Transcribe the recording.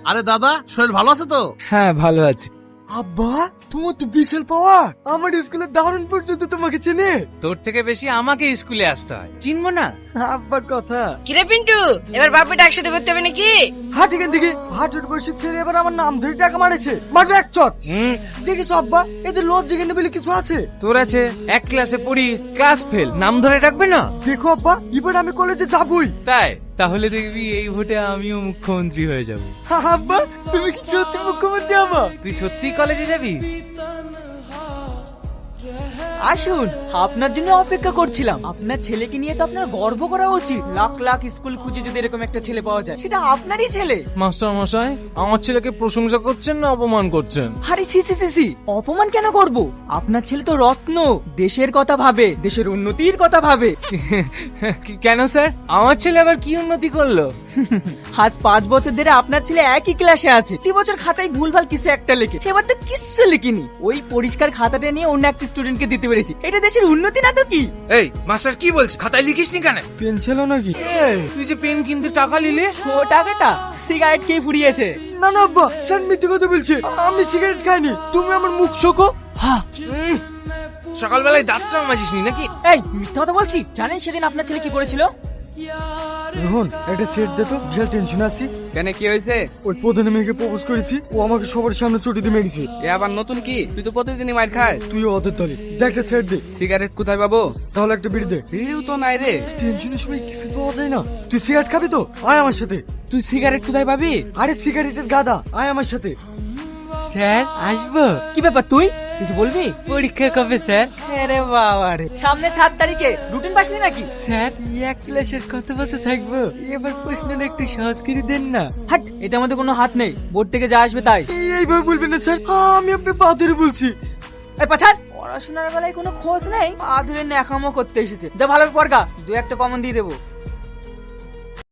আরে দাদা, শরীর ভালো আছে তো? হ্যাঁ ভালো আছি। আব্বা, তোমার তো বিশাল পাওয়ার। আমার স্কুলের দারুণ পর্যন্ত তোমাকে চেনে। তোর থেকে বেশি আমাকে স্কুলে আসতে হয়, চিনবো না? আব্বার কথা। কিরে পিন্টু, এবার বাপেটা একসাথে করতে হবে নাকি? হাট এখান থেকে। হাটের বসে ছেড়ে এবার আমার নাম ধরে টাকা মারেছে। মারবে এক চট। দেখিস আব্বা, এদের লজ্জা কেন বলে কিছু আছে? তোর আছে, এক ক্লাসে পড়িস, ক্লাস ফেল, নাম ধরে ডাকবে না? দেখো আব্বা, এবার আমি কলেজে যাবই। তাই তাহলে দেখবি এই ভোটে আমিও মুখ্যমন্ত্রী হয়ে যাব। আব্বা, তুমি কি সত্যি মুখ্যমন্ত্রী হবা? তুই সত্যি কলেজে যাবি? আসুন, আপনার জন্য অপেক্ষা করছিলাম। আপনার ছেলেকে নিয়ে তো আপনার গর্ব করা উচিত। লাখ লাখ স্কুল খুঁজে যদি এরকম একটা ছেলে পাওয়া যায়, সেটা আপনারই ছেলে। মাস্টার মশাই, আমার ছেলেকে প্রশংসা করছেন না অপমান করছেন? আরে সি সি সি সি, অপমান কেন করব? আপনার ছেলে তো রত্ন, দেশের কথা ভাবে, দেশের উন্নতির কথা ভাবে। কেন স্যার, আমার ছেলে আবার কি উন্নতি করলো? আজ 5 বছর ধরে আপনার ছেলে একই ক্লাসে আছে। 2 বছর খাতায় ভুলভাল কিছু একটা লেখে, এবার তো কিছু লিখিনি। ওই পরিষ্কার খাতাটা নিয়ে অন্য একটা স্টুডেন্টকে দিতে পেরেছি। এটা দেশের উন্নতি না তো কি? এই মাস্টার কি বলছিস? খাতায় লিখিসনি কেন? পেন ছিল নাকি? তুই যে পেন কিনতে টাকা নিলে। ও টাকাটা সিগারেট খেয়ে ফুরিয়েছে। না না আব্বা, স্যার মিথ্যে কথা বলছে। আমি সিগারেট খাইনি। তুমি আমার মুখ শোকো। হ্যাঁ, সকালবেলায় দাঁতটা মাজিসনি নাকি? এই মিথ্যা কথা বলছি। জানেন সেদিন আপনার ছেলে কি করেছিল? রোহন, একটা সেট দে তো, বিশাল টেনশন আছি। কেন, কি হয়েছে? ওই প্রধান মেয়েকে প্রপোজ করেছি, ও আমাকে সবার সামনে চটি দিয়ে মেরেছে। এ আবার নতুন কি? তুই তো প্রতিদিনই মার খাস। তুই ওদের দলে দেখ, একটা সেট দে। সিগারেট কোথায় পাবো? তাহলে একটা বিড়ি দে। ভিড়িও তো নাই রে। টেনশনের সময় কিছু পাওয়া যায় না। তুই সিগারেট খাবি তো? আয় আমার সাথে। তুই সিগারেট কোথায় পাবি? আরে সিগারেটের গাদা, আয় আমার সাথে। স্যার আসবো? কি ব্যাপার, তুই কিছু বলবি? পরীক্ষা কবে স্যার? আরে বাবা রে, সামনে 7 তারিখে। রুটিন পাসনি নাকি? স্যার, এক ক্লাসের কত বছর থাকবো? এবার প্রশ্নটা একটু সহজ করে দেন না। হাট, এটা আমাদের কোনো হাত নেই। বোর্ড থেকে যা আসবে তাই। এইভাবে বলবেন না স্যার, আমি আপনার পা ধরে বলছি। এই পাছাড়, পড়াশোনার বেলায় কোনো খোঁজ নেই, পা ধরে ন্যাকামো করতে এসেছে। যা ভালো পড়গা, 2 একটা কমন দিয়ে দেবো।